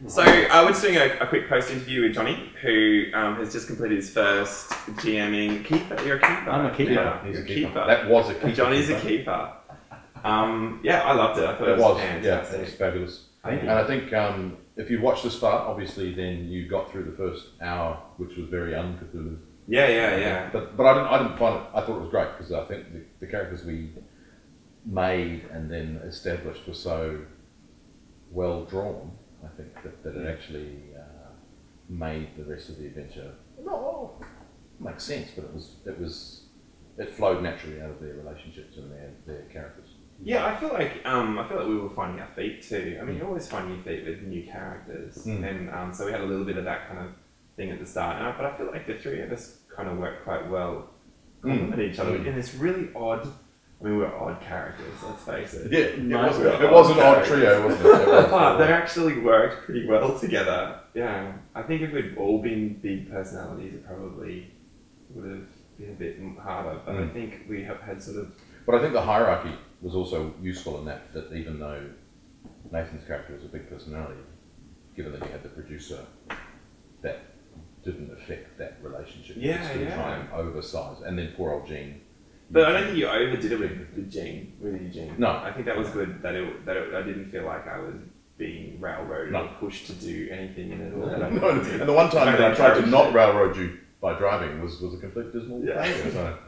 So we're just doing a quick post-interview with Johnny, who has just completed his first GMing. Keeper? You're a keeper? I'm a keeper. Yeah, He's you're a keeper. That was a keeper. Johnny's a keeper. Yeah, I loved it. I thought it was fantastic. Yeah, it was fabulous. Thank you. And I think if you watch this far, obviously, then you got through the first hour, which was very un-Cthulhu. Yeah. But I didn't find it. I thought it was great because I think the characters we made and then established were so well drawn. I think that it actually made the rest of the adventure make sense, but it flowed naturally out of their relationships and their characters. Yeah, I feel like we were finding our feet too. I mean, you always find your feet with new characters, and so we had a little bit of that kind of thing at the start. But I feel like the three of us kind of worked quite well, complement each other in this really odd. I mean, we were odd characters, let's face it. Yeah, it was an odd trio, wasn't it? But they actually worked pretty well together. Yeah, I think if we'd all been big personalities, it probably would have been a bit harder. But I think we have had sort of. But I think the hierarchy was also useful in that even though Nathan's character was a big personality, given that he had the producer, that didn't affect that relationship. Yeah, you could still try and oversize, and then poor old Gene. But I don't think you overdid it with Gene, with Eugene. No. I think that was good, that I didn't feel like I was being railroaded or pushed to do anything in it all. And the one time that I tried to not railroad you by driving was a complete dismal failure. So.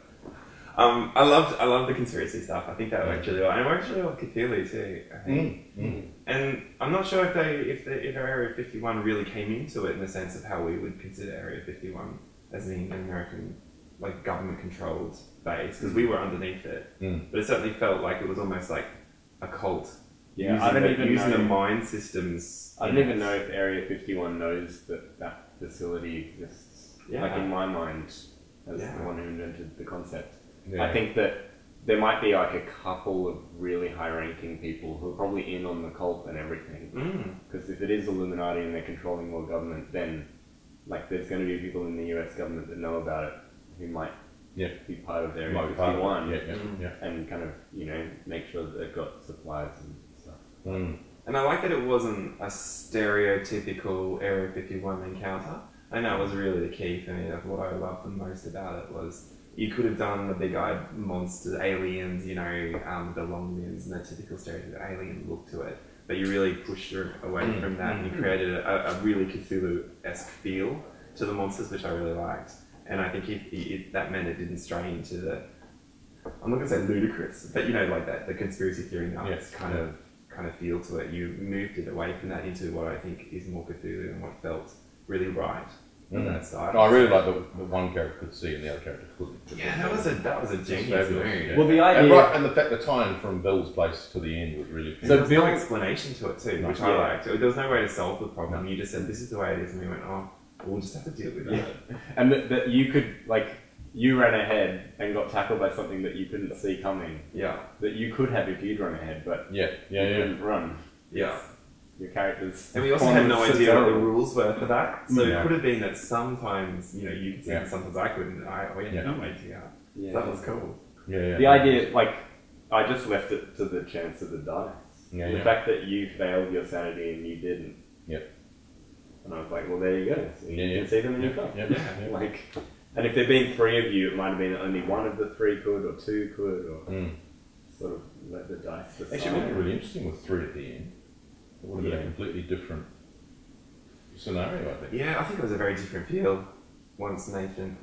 I love the conspiracy stuff. I think that worked really well. And it worked really well with Cthulhu too, I think. And I'm not sure if Area 51 really came into it in the sense of how we would consider Area 51 as being an American, like, government-controlled base, because we were underneath it. But it certainly felt like it was almost like a cult. Yeah, I don't even using know the mind systems. I don't even know if Area 51 knows that facility exists. Yeah. Like, in my mind, as the one who invented the concept. Yeah. I think that there might be like a couple of really high-ranking people who are probably in on the cult and everything. Because if it is Illuminati and they're controlling world government, then like there's going to be people in the US government that know about it who might be part of Area 51 and kind of, make sure that they've got supplies and stuff. And I like that it wasn't a stereotypical Area 51 encounter. And that was really the key for me. Like, what I loved the most about it was you could have done the big-eyed monsters, aliens, the long limbs and the typical stereotypical alien look to it. But you really pushed away from that and you created a really Cthulhu-esque feel to the monsters, which I really liked. And I think that meant it didn't stray into the, I'm not going to say ludicrous, but like that, the conspiracy theory nuts kind of feel to it. You moved it away from that into what I think is more Cthulhu and what felt really right. That style. I really like the one character could see and the other character couldn't. Yeah, that was a genius move. Yeah. Well, the idea... And the fact the tie-in from Bill's place to the end was really So there's no explanation to it too, which I liked. There was no way to solve the problem. You just said, this is the way it is, and we went, we'll just have to deal with that. And that you could, you ran ahead and got tackled by something that you couldn't see coming. Yeah. That you could have if you'd run ahead, but you didn't run. Yeah. Your characters. And we also had no idea what the rules were for that. So it could have been that sometimes, you could see it, sometimes I couldn't. We had no idea. Yeah. That was cool. The idea, I just left it to the chance of the dice. The fact that you failed your sanity and you didn't. And I was like, well, there you go. So you can see them in your cup. And if there'd been three of you, it might have been that only one of the three could, or two could, or sort of let the dice decide. Actually, it would be really interesting with three at the end. It would have been a completely different scenario, I think. Yeah, I think it was a very different feel once Nathan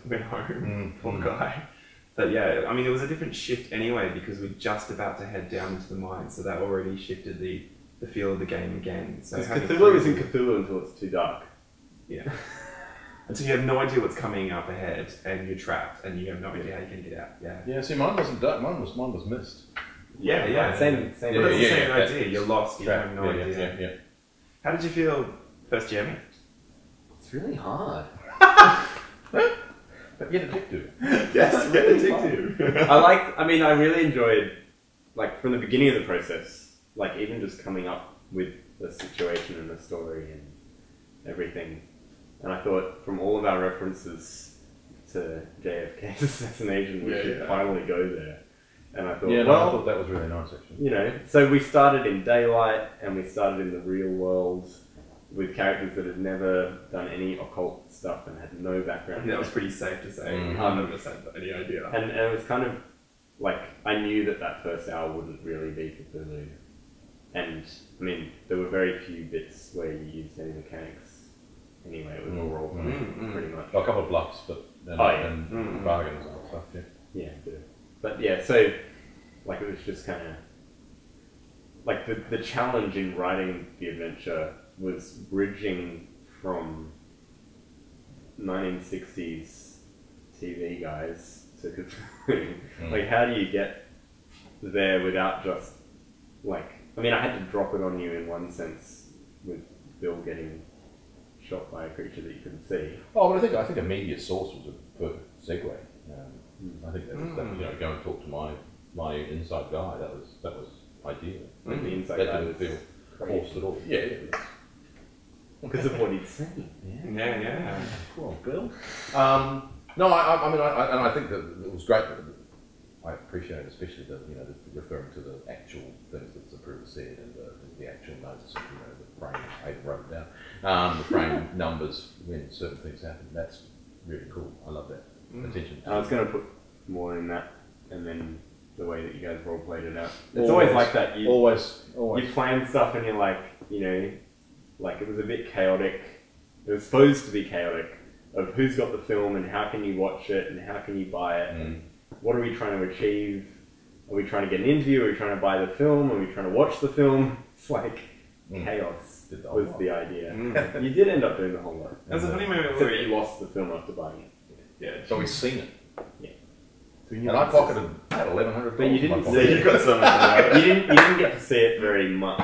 went home. Poor guy. But yeah, I mean, it was a different shift anyway because we're just about to head down into the mine, so that already shifted the feel of the game again. So Cthulhu isn't Cthulhu until it's too dark. Yeah. Until you have no idea what's coming up ahead and you're trapped and you have no idea how you can get out. Yeah, see, mine wasn't dark, mine was mist. Yeah. Same But it's the same idea. You're lost. You have no idea. Yeah. How did you feel first jamming? It's really hard. But you're addictive. Yes, get addictive. I really enjoyed, from the beginning of the process, even just coming up with the situation and the story and everything. And I thought, from all of our references to JFK's assassination, we should finally go there. And I thought, Yeah, no, I thought that was really nice, actually. you know, so we started in daylight and we started in the real world with characters that had never done any occult stuff and had no background. That was pretty safe to say. Mm. None of us had any idea. And it was kind of like, I knew that first hour wouldn't really be Cthulhu. And, I mean, there were very few bits where you used any mechanics. Anyway, it was all role-playing, pretty much. A couple of bluffs, but and bargains and stuff, yeah. Yeah, but yeah, so, like, it was just kind of... Like, the challenge in writing the adventure was bridging from 1960s TV guys to Cthulhu. Like, how do you get there without just, like... I mean, I had to drop it on you in one sense with Bill getting shot by a creature that you couldn't see. Oh, but I think immediate source was a perfect segue. I think that, you know, go and talk to my inside guy. That was ideal. Like the inside That guy didn't was feel forced at all. Yeah. because of what he'd seen. Yeah. Cool, Bill. No, I mean, I think that it was great. I appreciate, especially the referring to the actual things that Zapruder said and the actual notes, the frame. I wrote it down. The frame numbers when certain things happen. That's really cool. I love that attention. I was going to put more in that, and then the way that you guys role played it out. It's always like that. Always. You plan stuff, and you're like, like it was a bit chaotic. It was supposed to be chaotic of who's got the film and how can you watch it and how can you buy it. And what are we trying to achieve? Are we trying to get an interview? Are we trying to buy the film? Are we trying to watch the film? It's like chaos was the idea. You did end up doing the whole lot. There's a funny moment So where you lost the film after buying it. Yeah. So we've seen it. Yeah. And I pocketed about $1,100. But you didn't see see You got some of the you didn't get to see it very much.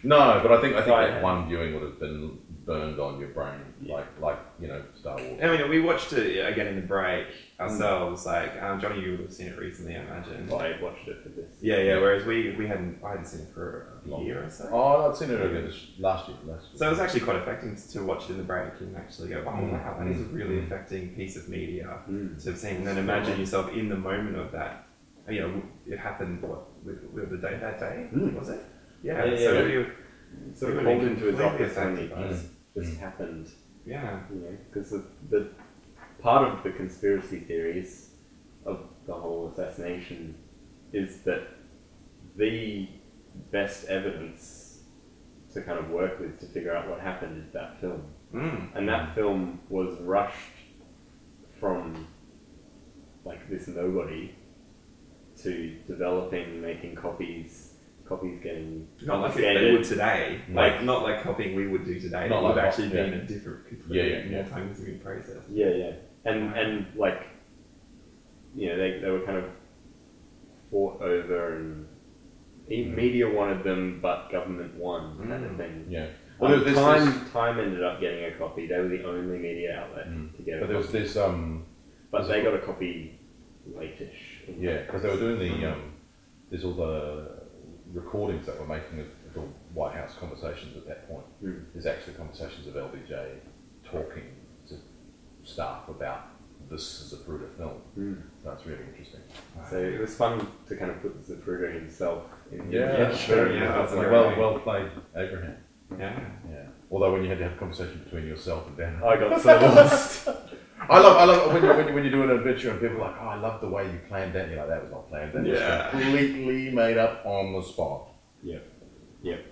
No, but I think Right. that one viewing would have been burned on your brain, like Star Wars. I mean, we watched it again in the break ourselves. Like Johnny, you would have seen it recently, I imagine. I watched it for this. Yeah. Whereas I hadn't seen it for a year or so. Oh, I'd seen it again last year. So it was actually quite affecting to watch it in the break and actually go, oh wow, that is a really affecting piece of media to have seen. And then imagine yourself in the moment of that. It happened with the day that day, was it? Yeah. So you sort of called into his completely office when affected it just happened. Yeah. Because the part of the conspiracy theories of the whole assassination is that the best evidence to kind of work with to figure out what happened is that film. And that film was rushed from like this nobody to developing, making copies getting not like they would today, not like copying we would do today. Not it would like actually be in a different, more time-consuming process. And like, they were kind of fought over, and media wanted them, but government won, kind of thing. Yeah. Well, Time ended up getting a copy. They were the only media outlet to get a copy. But there's they got a copy late-ish. Yeah, because they were doing there's all the recordings that were making of the White House conversations at that point. There's actually conversations of LBJ talking to staff about this as a Zapruder film. So it's really interesting. So it was fun to kind of put Zapruder himself in. Well played, Abraham. Yeah. Although when you had to have a conversation between yourself and Dan, I got so lost. I love when you do an adventure and people are like, oh, I love the way you planned that. You're like, that was not planned. That was completely made up on the spot. Yeah.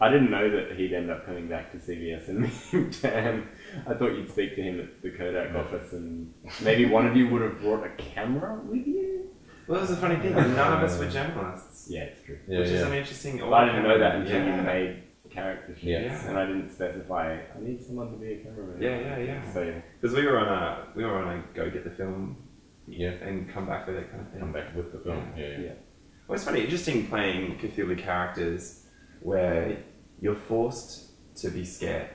I didn't know that he'd end up coming back to CBS and meeting Dan. I thought you'd speak to him at the Kodak office, and maybe one of you would have brought a camera with you. Well, that's a funny thing. None of us were journalists. Yeah, it's true. Which is an interesting. I didn't know that until you made character sheets, Yeah. and I didn't specify. I need someone to be a cameraman. Yeah. So because we were on a go get the film, and come back with it kind of thing. Come back with the film. Yeah. Well, it's funny, interesting playing Cthulhu characters where you're forced to be scared.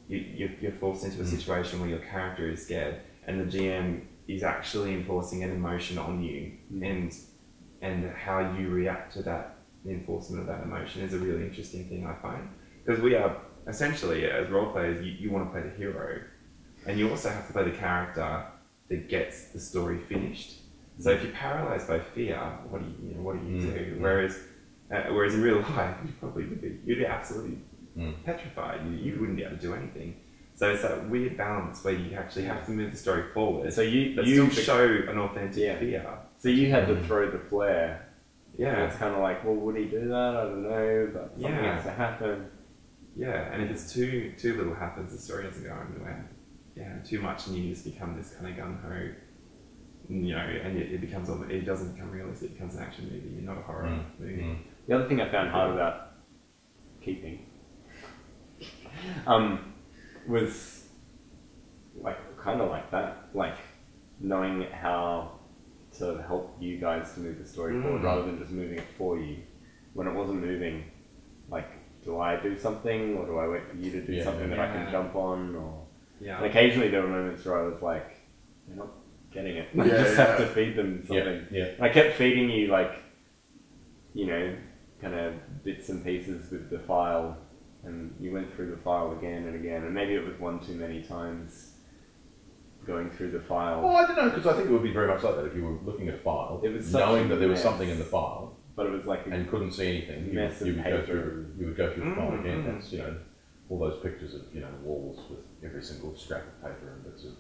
You're forced into a situation where your character is scared, and the GM is actually enforcing an emotion on you, and how you react to that. The enforcement of that emotion is a really interesting thing, I find, because we are essentially, as role players, you want to play the hero, and you also have to play the character that gets the story finished. So if you're paralysed by fear, what do you do? Mm. Whereas in real life, you'd be absolutely petrified. You wouldn't be able to do anything. So it's that weird balance where you actually have to move the story forward. So you still show an authentic fear. So you had to throw the flare. Yeah. And it's kind of like, well, would he do that? I don't know, but something has to happen. Yeah, and if it's too little happens, the story doesn't go anywhere. Yeah, too much, and you just become this kind of gung ho, you know, and it doesn't become realistic. It becomes an action movie. You're not a horror movie. The other thing I found hard about keeping was kind of like that, like knowing how to help you guys to move the story forward rather than just moving it for you. When it wasn't moving, like, do I do something or do I wait for you to do something that I can jump on? Or and occasionally there were moments where I was like, you're not getting it. I just have to feed them something. And I kept feeding you, like, you know, kind of bits and pieces with the file, and you went through the file again and again, and maybe it was one too many times going through the file. Well, I don't know, because I think it would be very much like that if you were looking at a file, it was knowing that there was something in the file, but it was like and couldn't see anything. You would go through the file again. That's, you know, all those pictures of, you know, walls with every single scrap of paper and bits of.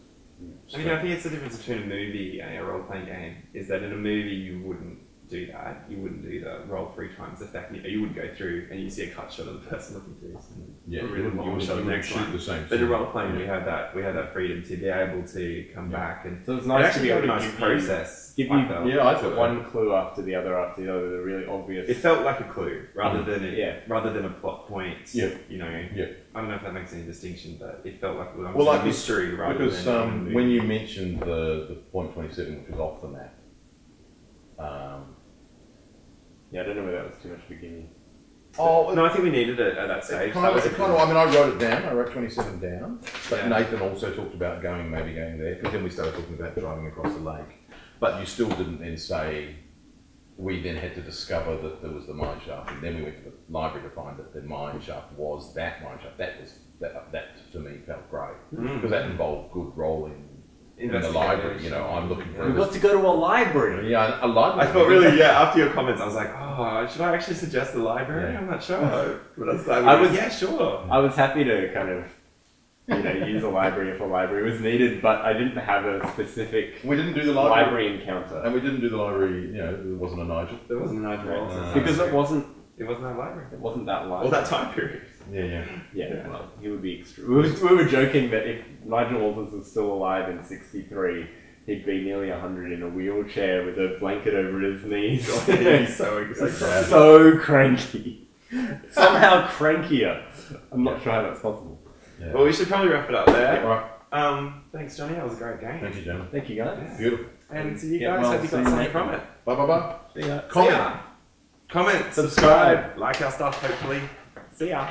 I mean, I think it's the difference between a movie and a role-playing game is that in a movie you wouldn't do that. You wouldn't do the roll 3 times effect. You wouldn't go through and you see a cut shot of the person looking through this and you really long shot of the next one. But in role-playing we had that freedom to be able to come back, and so it's nice to be able to nice process. Give you I thought one clue after the other, the really obvious. It felt like a clue rather than a plot point. Yeah. You know. Yeah. I don't know if that makes any distinction, but it felt like like a mystery rather because than when you mentioned the point 27, which was off the map. I don't know whether that was too much to begin with. Oh no, I think we needed it at that stage. I mean, I wrote it down. I wrote 27 down. But Nathan also talked about going there, because then we started talking about driving across the lake. But you still didn't then say. We then had to discover that there was the mine shaft, and then we went to the library to find that the mine shaft was that mine shaft. That to me felt great because that involved good rolling. In the library, you know, I'm looking for. We've got to go to a library. Yeah, a library. I thought really, after your comments, I was like, oh, should I actually suggest the library? I'm not sure. But I was sure. I was happy to kind of, you know, use a library if a library was needed, but I didn't have a specific. We didn't do the library encounter, and we didn't do the library. You know, there wasn't a Nigel. There wasn't a Nigel because it wasn't. It wasn't that library. It wasn't that library. Or that time period. Yeah. Well, he would be extreme. We were joking that if Nigel Walters was still alive in '63, he'd be nearly 100 in a wheelchair with a blanket over his knees. He's so cranky. Somehow crankier. I'm not sure how that's possible. Yeah. Well, we should probably wrap it up there. Yeah, right. Thanks, Johnny. That was a great game. Thank you, Johnny. Thank you, guys. Yeah. Beautiful. And to you guys, hope you got something from it. Bye. See ya. Comment. Comment, subscribe, like our stuff, hopefully. See ya.